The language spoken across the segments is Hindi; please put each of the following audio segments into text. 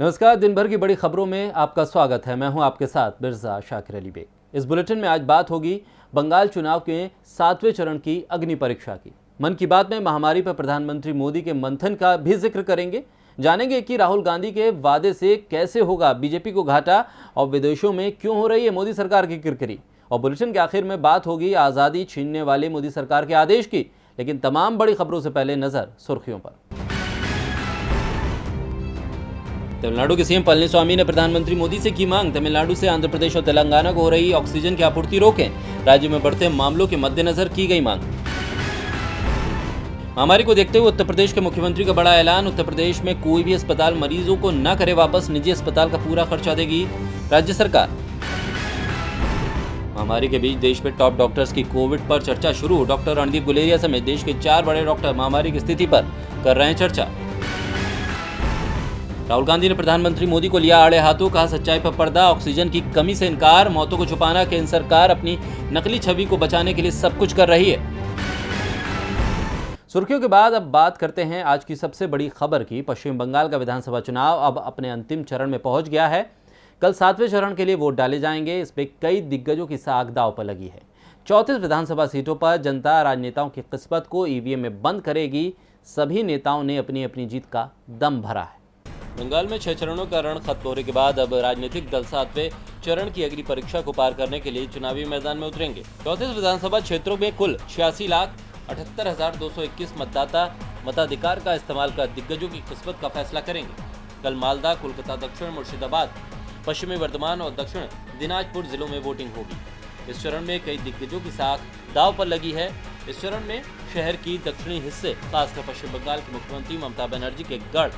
नमस्कार। दिन भर की बड़ी खबरों में आपका स्वागत है। मैं हूं आपके साथ मिर्जा शाकिर अली बेग। इस बुलेटिन में आज बात होगी बंगाल चुनाव के 7वें चरण की अग्नि परीक्षा की। मन की बात में महामारी पर प्रधानमंत्री मोदी के मंथन का भी जिक्र करेंगे। जानेंगे कि राहुल गांधी के वादे से कैसे होगा बीजेपी को घाटा और विदेशों में क्यों हो रही है मोदी सरकार की किरकिरी। और बुलेटिन के आखिर में बात होगी आज़ादी छीनने वाले मोदी सरकार के आदेश की। लेकिन तमाम बड़ी खबरों से पहले नजर सुर्खियों पर। तमिलनाडु के सीएम पलनीस्वामी ने प्रधानमंत्री मोदी से की मांग, तमिलनाडु से आंध्र प्रदेश और तेलंगाना को हो रही ऑक्सीजन की आपूर्ति रोकें। राज्य में बढ़ते मामलों के मद्देनजर की गई मांग। महामारी को देखते हुए उत्तर प्रदेश के मुख्यमंत्री का बड़ा ऐलान, उत्तर प्रदेश में कोई भी अस्पताल मरीजों को न करे वापस, निजी अस्पताल का पूरा खर्चा देगी राज्य सरकार। महामारी के बीच देश में टॉप डॉक्टर्स की कोविड पर चर्चा शुरू। डॉक्टर रणदीप गुलेरिया समेत देश के 4 बड़े डॉक्टर महामारी की स्थिति पर कर रहे हैं चर्चा। राहुल गांधी ने प्रधानमंत्री मोदी को लिया आड़े हाथों, कहा सच्चाई पर पर्दा, ऑक्सीजन की कमी से इनकार, मौतों को छुपाना केंद्र सरकार अपनी नकली छवि को बचाने के लिए सब कुछ कर रही है। सुर्खियों के बाद अब बात करते हैं आज की सबसे बड़ी खबर की। पश्चिम बंगाल का विधानसभा चुनाव अब अपने अंतिम चरण में पहुंच गया है। कल 7वें चरण के लिए वोट डाले जाएंगे। इसमें कई दिग्गजों की साख दांव पर लगी है। 34 विधानसभा सीटों पर जनता राजनेताओं की किस्मत को ईवीएम में बंद करेगी। सभी नेताओं ने अपनी अपनी जीत का दम भरा है। बंगाल में 6 चरणों का रण खत्म होने के बाद अब राजनीतिक दल 7वें चरण की अग्नि परीक्षा को पार करने के लिए चुनावी मैदान में उतरेंगे। 34 विधानसभा क्षेत्रों में कुल 86,78,221 मतदाता मताधिकार का इस्तेमाल कर दिग्गजों की किस्मत का फैसला करेंगे। कल मालदा, कोलकाता दक्षिण, मुर्शिदाबाद, पश्चिमी वर्धमान और दक्षिण दिनाजपुर जिलों में वोटिंग होगी। इस चरण में कई दिग्गजों की साख दांव पर लगी है। इस चरण में शहर की दक्षिणी हिस्से, खासकर पश्चिम बंगाल की मुख्यमंत्री ममता बनर्जी के गढ़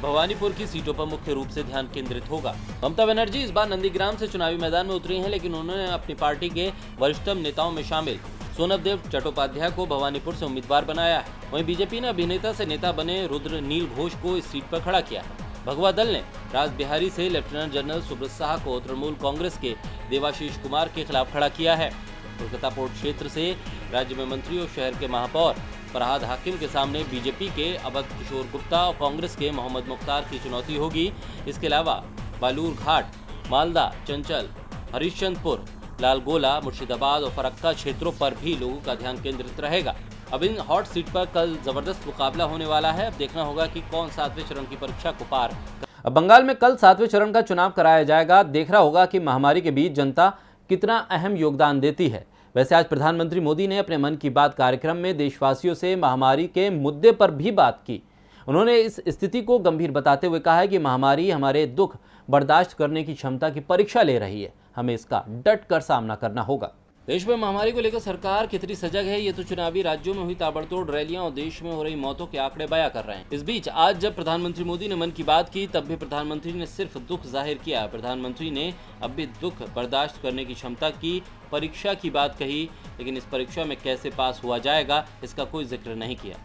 भवानीपुर की सीटों पर मुख्य रूप से ध्यान केंद्रित होगा। ममता बनर्जी इस बार नंदीग्राम से चुनावी मैदान में उतरी हैं, लेकिन उन्होंने अपनी पार्टी के वरिष्ठतम नेताओं में शामिल सोनभदेव चट्टोपाध्याय को भवानीपुर से उम्मीदवार बनाया है। वहीं बीजेपी ने अभिनेता से नेता बने रुद्र नील घोष को इस सीट पर खड़ा किया है। भगवा दल ने राज बिहारी से लेफ्टिनेंट जनरल सुब्रत साह को तृणमूल कांग्रेस के देवाशीष कुमार के खिलाफ खड़ा किया है। कोलकाता पोर्ट क्षेत्र से राज्य में मंत्री और शहर के महापौर फरहाद हाकिम के सामने बीजेपी के अवध किशोर गुप्ता और कांग्रेस के मोहम्मद मुख्तार की चुनौती होगी। इसके अलावा बालूर घाट, मालदा, चंचल, हरिश्चंद्रपुर, लालगोला, मुर्शिदाबाद और फरक्का क्षेत्रों पर भी लोगों का ध्यान केंद्रित रहेगा। अब इन हॉट सीट पर कल जबरदस्त मुकाबला होने वाला है। अब देखना होगा कि कौन 7वें चरण की परीक्षा को पार। अब बंगाल में कल 7वें चरण का चुनाव कराया जाएगा। देखना होगा कि महामारी के बीच जनता कितना अहम योगदान देती है। वैसे आज प्रधानमंत्री मोदी ने अपने मन की बात कार्यक्रम में देशवासियों से महामारी के मुद्दे पर भी बात की। उन्होंने इस स्थिति को गंभीर बताते हुए कहा है कि महामारी हमारे दुख बर्दाश्त करने की क्षमता की परीक्षा ले रही है। हमें इसका डट कर सामना करना होगा। देश में महामारी को लेकर सरकार कितनी सजग है, ये तो चुनावी राज्यों में हुई ताबड़तोड़ रैलियां और देश में हो रही मौतों के आंकड़े बयां कर रहे हैं। इस बीच आज जब प्रधानमंत्री मोदी ने मन की बात की, तब भी प्रधानमंत्री ने सिर्फ दुख जाहिर किया। प्रधानमंत्री ने अब भी दुख बर्दाश्त करने की क्षमता की परीक्षा की बात कही, लेकिन इस परीक्षा में कैसे पास हुआ जाएगा इसका कोई जिक्र नहीं किया।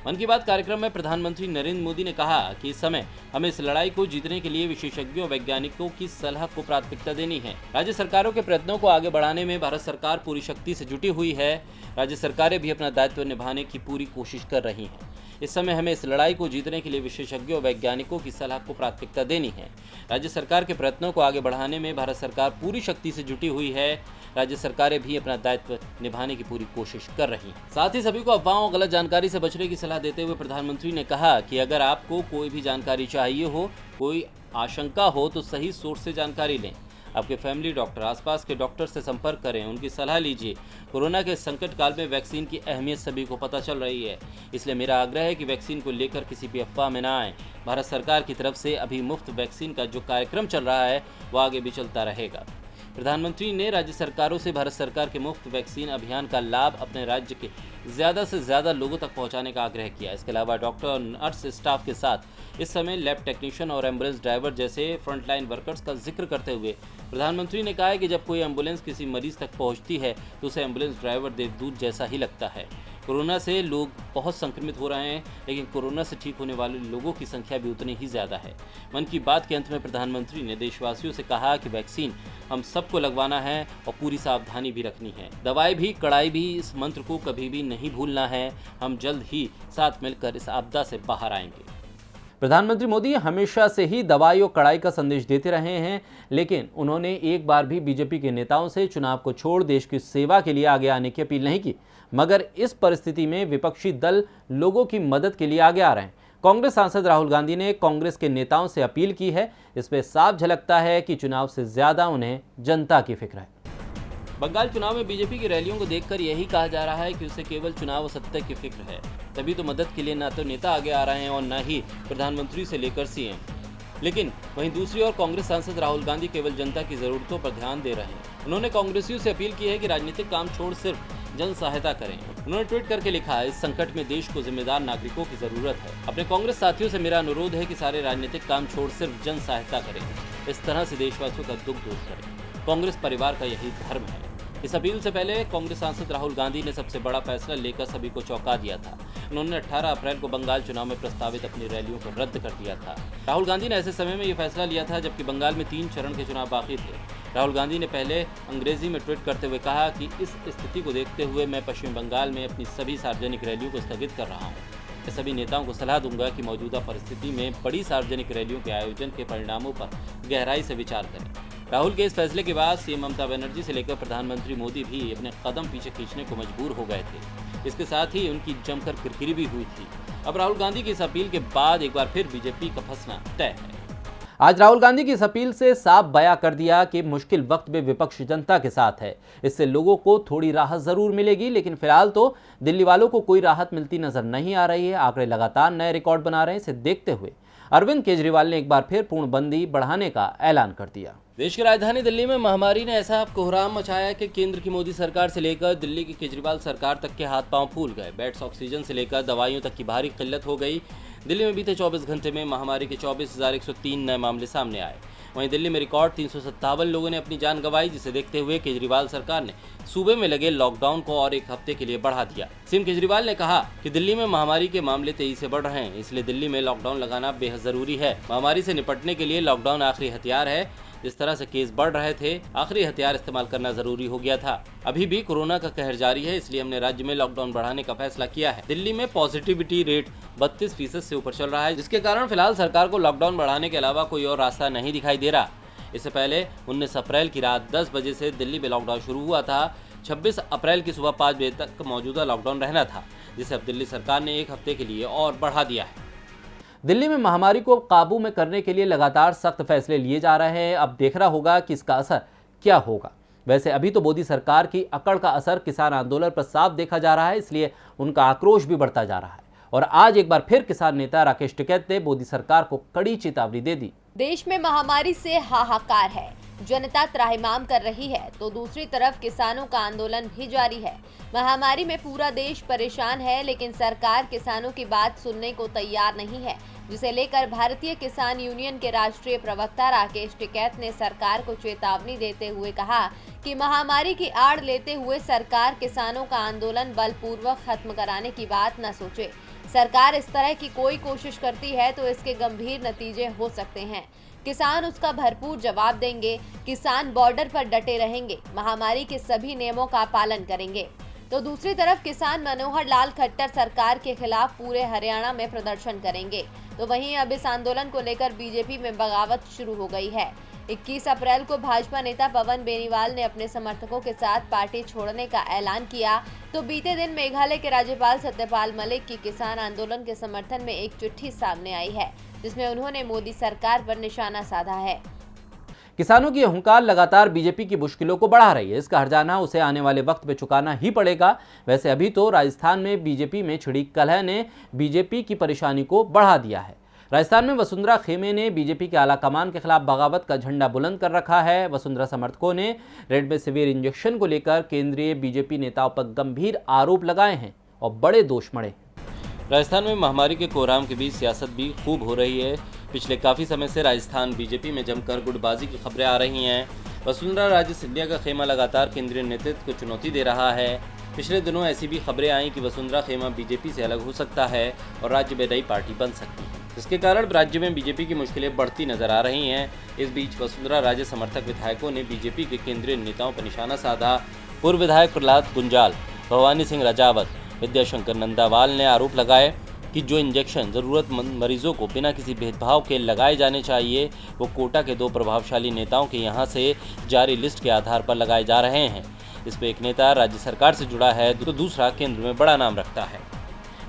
मन की बात कार्यक्रम में प्रधानमंत्री नरेंद्र मोदी ने कहा कि इस समय हमें इस लड़ाई को जीतने के लिए विशेषज्ञों और वैज्ञानिकों की सलाह को प्राथमिकता देनी है। राज्य सरकारों के प्रयत्नों को आगे बढ़ाने में भारत सरकार पूरी शक्ति से जुटी हुई है। राज्य सरकारें भी अपना दायित्व निभाने की पूरी कोशिश कर रही हैं। इस समय हमें इस लड़ाई को जीतने के लिए विशेषज्ञों और वैज्ञानिकों की सलाह को प्राथमिकता देनी है। राज्य सरकार के प्रयत्नों को आगे बढ़ाने में भारत सरकार पूरी शक्ति से जुटी हुई है। राज्य सरकारें भी अपना दायित्व निभाने की पूरी कोशिश कर रही हैं। साथ ही सभी को अफवाहों और गलत जानकारी से बचने की सलाह देते हुए प्रधानमंत्री ने कहा कि अगर आपको कोई भी जानकारी चाहिए हो, कोई आशंका हो, तो सही सोर्स से जानकारी लें। आपके फैमिली डॉक्टर, आसपास के डॉक्टर से संपर्क करें, उनकी सलाह लीजिए। कोरोना के संकट काल में वैक्सीन की अहमियत सभी को पता चल रही है, इसलिए मेरा आग्रह है कि वैक्सीन को लेकर किसी भी अफवाह में ना आए। भारत सरकार की तरफ से अभी मुफ्त वैक्सीन का जो कार्यक्रम चल रहा है वो आगे भी चलता रहेगा। प्रधानमंत्री ने राज्य सरकारों से भारत सरकार के मुफ्त वैक्सीन अभियान का लाभ अपने राज्य के ज़्यादा से ज़्यादा लोगों तक पहुंचाने का आग्रह किया। इसके अलावा डॉक्टर और नर्स स्टाफ के साथ इस समय लैब टेक्नीशियन और एम्बुलेंस ड्राइवर जैसे फ्रंटलाइन वर्कर्स का जिक्र करते हुए प्रधानमंत्री ने कहा है कि जब कोई एम्बुलेंस किसी मरीज तक पहुंचती है तो उसे एम्बुलेंस ड्राइवर देवदूत जैसा ही लगता है। कोरोना से लोग बहुत संक्रमित हो रहे हैं, लेकिन कोरोना से ठीक होने वाले लोगों की संख्या भी उतनी ही ज़्यादा है। मन की बात के अंत में प्रधानमंत्री ने देशवासियों से कहा कि वैक्सीन हम सबको लगवाना है और पूरी सावधानी भी रखनी है। दवाई भी कड़ाई भी, इस मंत्र को कभी भी नहीं भूलना है। हम जल्द ही साथ मिलकर इस आपदा से बाहर आएंगे। प्रधानमंत्री मोदी हमेशा से ही दवाई और कड़ाई का संदेश देते रहे हैं, लेकिन उन्होंने एक बार भी बीजेपी के नेताओं से चुनाव को छोड़ देश की सेवा के लिए आगे आने की अपील नहीं की। मगर इस परिस्थिति में विपक्षी दल लोगों की मदद के लिए आगे आ रहे हैं। कांग्रेस सांसद राहुल गांधी ने कांग्रेस के नेताओं से अपील की है। इसमें साफ झलकता है कि चुनाव से ज्यादा उन्हें जनता की फिक्र है। बंगाल चुनाव में बीजेपी की रैलियों को देखकर यही कहा जा रहा है कि उसे केवल चुनाव और सत्ता की फिक्र है। तभी तो मदद के लिए ना तो नेता आगे आ रहे हैं और न ही प्रधानमंत्री से लेकर सीएम। लेकिन वहीं दूसरी ओर कांग्रेस सांसद राहुल गांधी केवल जनता की जरूरतों पर ध्यान दे रहे हैं। उन्होंने कांग्रेसियों से अपील की है कि राजनीतिक काम छोड़ सिर्फ जन सहायता करें। उन्होंने ट्वीट करके लिखा, इस संकट में देश को जिम्मेदार नागरिकों की जरूरत है। अपने कांग्रेस साथियों से मेरा अनुरोध है कि सारे राजनीतिक काम छोड़ सिर्फ जन सहायता करें। इस तरह से देशवासियों का दुख दूर करें। कांग्रेस परिवार का यही धर्म है। इस अपील से पहले कांग्रेस सांसद राहुल गांधी ने सबसे बड़ा फैसला लेकर सभी को चौंका दिया था। उन्होंने 18 अप्रैल को बंगाल चुनाव में प्रस्तावित अपनी रैलियों को रद्द कर दिया था। राहुल गांधी ने ऐसे समय में ये फैसला लिया था जबकि बंगाल में 3 चरण के चुनाव बाकी थे। राहुल गांधी ने पहले अंग्रेजी में ट्वीट करते हुए कहा कि इस स्थिति को देखते हुए मैं पश्चिम बंगाल में अपनी सभी सार्वजनिक रैलियों को स्थगित कर रहा हूँ। मैं सभी नेताओं को सलाह दूंगा कि मौजूदा परिस्थिति में बड़ी सार्वजनिक रैलियों के आयोजन के परिणामों पर गहराई से विचार करें। राहुल के इस फैसले के बाद सीएम ममता बनर्जी से लेकर प्रधानमंत्री मोदी भी अपने कदम पीछे खींचने को मजबूर हो गए थे। इसके साथ ही उनकी जमकर किरकिरी भी हुई थी। अब राहुल गांधी की इस अपील के बाद एक बार फिर बीजेपी का फंसना तय है। आज राहुल गांधी की इस अपील से साफ बयां कर दिया कि मुश्किल वक्त में विपक्ष जनता के साथ है। इससे लोगों को थोड़ी राहत जरूर मिलेगी, लेकिन फिलहाल तो दिल्ली वालों को कोई राहत मिलती नजर नहीं आ रही है। आंकड़े लगातार नए रिकॉर्ड बना रहे हैं। इसे देखते हुए अरविंद केजरीवाल ने एक बार फिर पूर्णबंदी बढ़ाने का ऐलान कर दिया। देश की राजधानी दिल्ली में महामारी ने ऐसा कोहराम मचाया कि केंद्र की मोदी सरकार से लेकर दिल्ली की केजरीवाल सरकार तक के हाथ पांव फूल गए। बेड्स, ऑक्सीजन से लेकर दवाइयों तक की भारी किल्लत हो गई। दिल्ली में बीते 24 घंटे में महामारी के 24,103 नए मामले सामने आए। वहीं दिल्ली में रिकॉर्ड 357 लोगों ने अपनी जान गंवाई, जिसे देखते हुए केजरीवाल सरकार ने सूबे में लगे लॉकडाउन को और एक हफ्ते के लिए बढ़ा दिया। सीएम केजरीवाल ने कहा कि दिल्ली में महामारी के मामले तेजी से बढ़ रहे हैं, इसलिए दिल्ली में लॉकडाउन लगाना बेहद जरूरी है। महामारी से निपटने के लिए लॉकडाउन आखिरी हथियार है। जिस तरह से केस बढ़ रहे थे, आखिरी हथियार इस्तेमाल करना जरूरी हो गया था। अभी भी कोरोना का कहर जारी है, इसलिए हमने राज्य में लॉकडाउन बढ़ाने का फैसला किया है। दिल्ली में पॉजिटिविटी रेट 32% से ऊपर चल रहा है, जिसके कारण फिलहाल सरकार को लॉकडाउन बढ़ाने के अलावा कोई और रास्ता नहीं दिखाई दे रहा। इससे पहले 19 अप्रैल की रात 10 बजे से दिल्ली में लॉकडाउन शुरू हुआ था। 26 अप्रैल की सुबह 5 बजे तक मौजूदा लॉकडाउन रहना था, जिसे अब दिल्ली सरकार ने एक हफ्ते के लिए और बढ़ा दिया है। दिल्ली में महामारी को काबू में करने के लिए लगातार सख्त फैसले लिए जा रहे हैं। अब देखना होगा कि इसका असर क्या होगा। वैसे अभी तो मोदी सरकार की अकड़ का असर किसान आंदोलन पर साफ देखा जा रहा है, इसलिए उनका आक्रोश भी बढ़ता जा रहा है। और आज एक बार फिर किसान नेता राकेश टिकैत ने मोदी सरकार को कड़ी चेतावनी दे दी। देश में महामारी से हाहाकार है, जनता त्राहिमाम कर रही है, तो दूसरी तरफ किसानों का आंदोलन भी जारी है। महामारी में पूरा देश परेशान है, लेकिन सरकार किसानों की बात सुनने को तैयार नहीं है, जिसे लेकर भारतीय किसान यूनियन के राष्ट्रीय प्रवक्ता राकेश टिकैत ने सरकार को चेतावनी देते हुए कहा कि महामारी की आड़ लेते हुए सरकार किसानों का आंदोलन बलपूर्वक खत्म कराने की बात न सोचे। सरकार इस तरह की कोई कोशिश करती है तो इसके गंभीर नतीजे हो सकते हैं। किसान उसका भरपूर जवाब देंगे। किसान बॉर्डर पर डटे रहेंगे, महामारी के सभी नियमों का पालन करेंगे। तो दूसरी तरफ किसान मनोहर लाल खट्टर सरकार के खिलाफ पूरे हरियाणा में प्रदर्शन करेंगे। तो वहीं अब इस आंदोलन को लेकर बीजेपी में बगावत शुरू हो गई है। 21 अप्रैल को भाजपा नेता पवन बेनीवाल ने अपने समर्थकों के साथ पार्टी छोड़ने का ऐलान किया, तो बीते दिन मेघालय के राज्यपाल सत्यपाल मलिक की किसान आंदोलन के समर्थन में एक चिट्ठी सामने आई है, जिसमें उन्होंने मोदी सरकार पर निशाना साधा है। किसानों की हुंकार लगातार बीजेपी की मुश्किलों को बढ़ा रही है। इसका हर्जाना उसे आने वाले वक्त में चुकाना ही पड़ेगा। वैसे अभी तो राजस्थान में बीजेपी में छिड़ी कलह ने बीजेपी की परेशानी को बढ़ा दिया है। राजस्थान में वसुंधरा खेमे ने बीजेपी के आला कमान के खिलाफ बगावत का झंडा बुलंद कर रखा है। वसुंधरा समर्थकों ने रेमडेसिविर इंजेक्शन को लेकर केंद्रीय बीजेपी नेताओं पर गंभीर आरोप लगाए हैं और बड़े दोष मढ़े। राजस्थान में महामारी के कोहराम के बीच सियासत भी खूब हो रही है। पिछले काफ़ी समय से राजस्थान बीजेपी में जमकर गुटबाजी की खबरें आ रही हैं। वसुंधरा राजे सिंधिया का खेमा लगातार केंद्रीय नेतृत्व को चुनौती दे रहा है। पिछले दिनों ऐसी भी खबरें आईं कि वसुंधरा खेमा बीजेपी से अलग हो सकता है और राज्य में नई पार्टी बन सकती है, जिसके कारण राज्य में बीजेपी की मुश्किलें बढ़ती नजर आ रही हैं। इस बीच वसुंधरा राजे समर्थक विधायकों ने बीजेपी के केंद्रीय नेताओं पर निशाना साधा। पूर्व विधायक प्रहलाद गुंजाल, भवानी सिंह राजावत, विद्याशंकर नंदावाल ने आरोप लगाए कि जो इंजेक्शन ज़रूरतमंद मरीजों को बिना किसी भेदभाव के लगाए जाने चाहिए वो कोटा के 2 प्रभावशाली नेताओं के यहां से जारी लिस्ट के आधार पर लगाए जा रहे हैं। इस पर एक नेता राज्य सरकार से जुड़ा है तो दूसरा केंद्र में बड़ा नाम रखता है।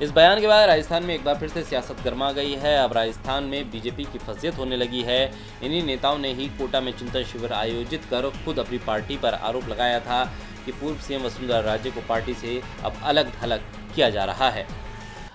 इस बयान के बाद राजस्थान में एक बार फिर से सियासत गर्मा गई है। अब राजस्थान में बीजेपी की फजीहत होने लगी है। इन्हीं नेताओं ने ही कोटा में चिंतन शिविर आयोजित कर खुद अपनी पार्टी पर आरोप लगाया था कि पूर्व सीएम वसुंधरा राजे को पार्टी से अब अलग थलग किया जा रहा है।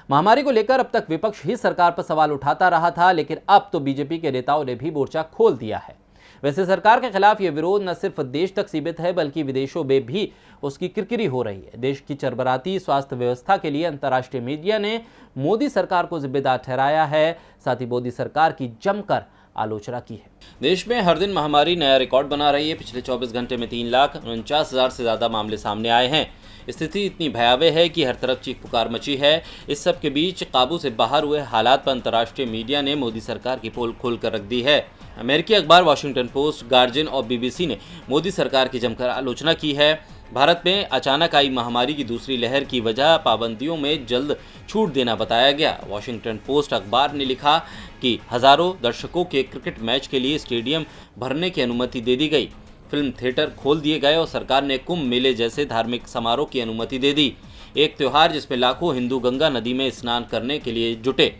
महामारी को लेकर अब तक विपक्ष ही सरकार पर सवाल उठाता रहा था, लेकिन अब तो बीजेपी के नेताओं ने भी मोर्चा खोल दिया है। वैसे सरकार के खिलाफ यह विरोध न सिर्फ देश तक सीमित है बल्कि विदेशों में भी उसकी किरकिरी हो रही है। देश की चरबराती स्वास्थ्य व्यवस्था के लिए अंतर्राष्ट्रीय मीडिया ने मोदी सरकार को जिम्मेदार ठहराया है, साथ ही मोदी सरकार की जमकर आलोचना की है। देश में हर दिन महामारी नया रिकॉर्ड बना रही है। पिछले 24 घंटे में 3,49,000 से ज़्यादा मामले सामने आए हैं। स्थिति इतनी भयावह है कि हर तरफ चीख पुकार मची है। इस सब के बीच काबू से बाहर हुए हालात पर अंतर्राष्ट्रीय मीडिया ने मोदी सरकार की पोल खोल कर रख दी है। अमेरिकी अखबार वॉशिंगटन पोस्ट, गार्जियन और बीबीसी ने मोदी सरकार की जमकर आलोचना की है। भारत में अचानक आई महामारी की दूसरी लहर की वजह पाबंदियों में जल्द छूट देना बताया गया। वॉशिंगटन पोस्ट अखबार ने लिखा कि हजारों दर्शकों के क्रिकेट मैच के लिए स्टेडियम भरने की अनुमति दे दी गई, फिल्म थिएटर खोल दिए गए और सरकार ने कुंभ मेले जैसे धार्मिक समारोह की अनुमति दे दी। एक त्योहार जिसमें लाखों हिंदू गंगा नदी में स्नान करने के लिए जुटे।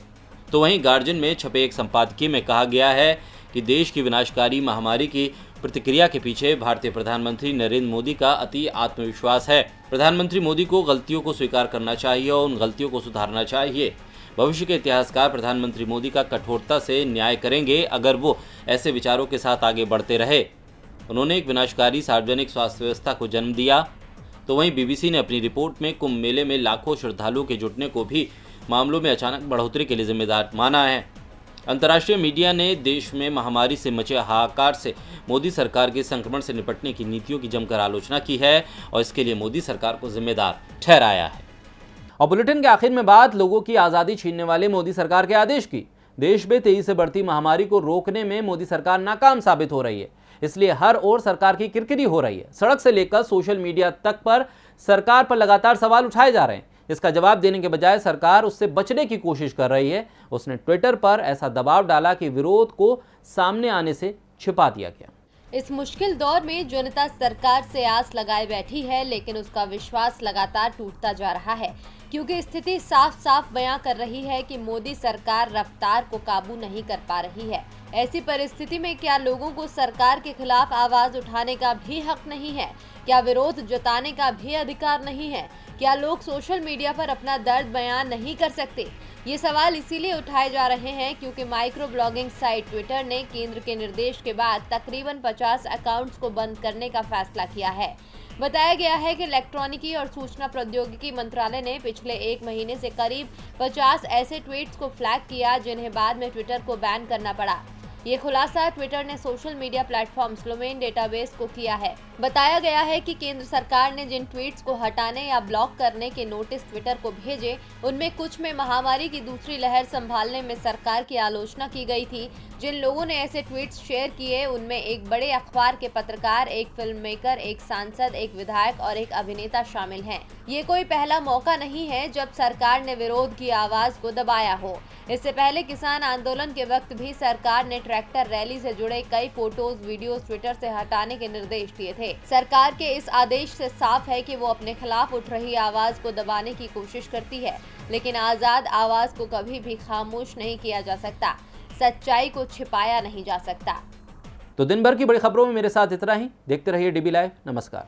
तो वहीं गार्जियन में छपे एक संपादकीय में कहा गया है कि देश की विनाशकारी महामारी की प्रतिक्रिया के पीछे भारतीय प्रधानमंत्री नरेंद्र मोदी का अति आत्मविश्वास है। प्रधानमंत्री मोदी को गलतियों को स्वीकार करना चाहिए और उन गलतियों को सुधारना चाहिए। भविष्य के इतिहासकार प्रधानमंत्री मोदी का कठोरता से न्याय करेंगे अगर वो ऐसे विचारों के साथ आगे बढ़ते रहे। उन्होंने एक विनाशकारी सार्वजनिक स्वास्थ्य व्यवस्था को जन्म दिया। तो वहीं बीबीसी ने अपनी रिपोर्ट में कुंभ मेले में लाखों श्रद्धालुओं के जुटने को भी मामलों में अचानक बढ़ोतरी के लिए जिम्मेदार माना है। अंतर्राष्ट्रीय मीडिया ने देश में महामारी से मचे हाहाकार से मोदी सरकार के संक्रमण से निपटने की नीतियों की जमकर आलोचना की है और इसके लिए मोदी सरकार को जिम्मेदार ठहराया है। और बुलेटिन के आखिर में बात लोगों की आज़ादी छीनने वाले मोदी सरकार के आदेश की। देश में तेजी से बढ़ती महामारी को रोकने में मोदी सरकार नाकाम साबित हो रही है, इसलिए हर ओर सरकार की किरकिरी हो रही है। सड़क से लेकर सोशल मीडिया तक पर सरकार पर लगातार सवाल उठाए जा रहे हैं। इसका जवाब देने के बजाय सरकार उससे बचने की कोशिश कर रही है। उसने ट्विटर पर ऐसा दबाव डाला कि विरोध को सामने आने से छिपा दिया गया। इस मुश्किल दौर में जनता सरकार से आस लगाए बैठी है, लेकिन उसका विश्वास लगातार टूटता जा रहा है, क्योंकि स्थिति साफ साफ बयां कर रही है कि मोदी सरकार रफ्तार को काबू नहीं कर पा रही है। ऐसी परिस्थिति में क्या लोगों को सरकार के खिलाफ आवाज उठाने का भी हक नहीं है? क्या विरोध जताने का भी अधिकार नहीं है? क्या लोग सोशल मीडिया पर अपना दर्द बयान नहीं कर सकते? ये सवाल इसीलिए उठाए जा रहे हैं क्योंकि माइक्रो ब्लॉगिंग साइट ट्विटर ने केंद्र के निर्देश के बाद तकरीबन 50 अकाउंट्स को बंद करने का फैसला किया है। बताया गया है कि इलेक्ट्रॉनिकी और सूचना प्रौद्योगिकी मंत्रालय ने पिछले 1 महीने से करीब 50 ऐसे ट्वीट्स को फ्लैग किया जिन्हें बाद में ट्विटर को बैन करना पड़ा। ये खुलासा ट्विटर ने सोशल मीडिया प्लेटफॉर्म स्लोमेन डेटाबेस को किया है। बताया गया है कि केंद्र सरकार ने जिन ट्वीट्स को हटाने या ब्लॉक करने के नोटिस ट्विटर को भेजे, उनमें कुछ में महामारी की दूसरी लहर संभालने में सरकार की आलोचना की गई थी। जिन लोगों ने ऐसे ट्वीट्स शेयर किए उनमें एक बड़े अखबार के पत्रकार, एक फिल्म मेकर, एक सांसद, एक विधायक और एक अभिनेता शामिल हैं। ये कोई पहला मौका नहीं है जब सरकार ने विरोध की आवाज को दबाया हो। इससे पहले किसान आंदोलन के वक्त भी सरकार ने ट्रैक्टर रैली से जुड़े कई फोटोज, वीडियोस ट्विटर से हटाने के निर्देश दिए थे। सरकार के इस आदेश से साफ है कि वो अपने खिलाफ उठ रही आवाज को दबाने की कोशिश करती है, लेकिन आजाद आवाज को कभी भी खामोश नहीं किया जा सकता। सच्चाई को छिपाया नहीं जा सकता। तो दिन भर की बड़ी खबरों में मेरे साथ इतना ही। देखते रहिए डीबी लाइव। नमस्कार।